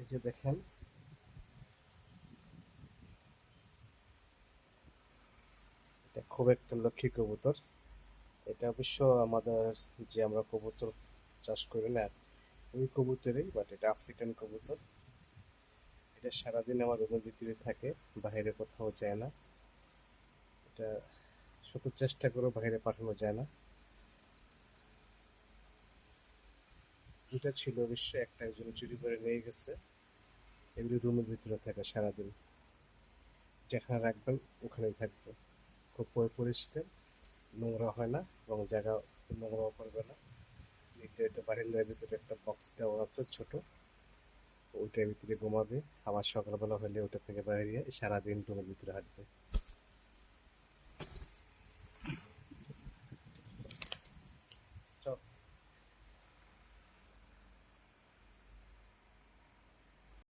এই যে দেখেন, এটা খুব একটা লক্ষ্মী কবুতর। এটা অবশ্য আমাদের যে আমরা কবুতর চাষ করি না ওই কবুতরই, বাট এটা আফ্রিকান কবুতর। এটা সারাদিন আমার রুমের ভিতরে থাকে, বাইরে কোথাও যায় না। এটা শত চেষ্টা করেও বাইরে পাঠানো যায় না। দুটা ছিল অবশ্য, একটা একজন চুরি করে নিয়ে গেছে। এগুলি রুমের ভিতরে থাকে সারাদিন, যেখানে রাখবেন ওখানেই থাকবে। খুব পরিষ্কার, নোংরা হয় না এবং জায়গা নোংরাও করবে না। নির্ধারিত বারিন্দার ভিতরে একটা বক্স দেওয়া আছে ছোট, ওইটার ভিতরে ঘুমাবে। আবার সকালবেলা হলে ওটা থেকে বাইরে সারাদিন রুমের ভিতরে হাঁটবে।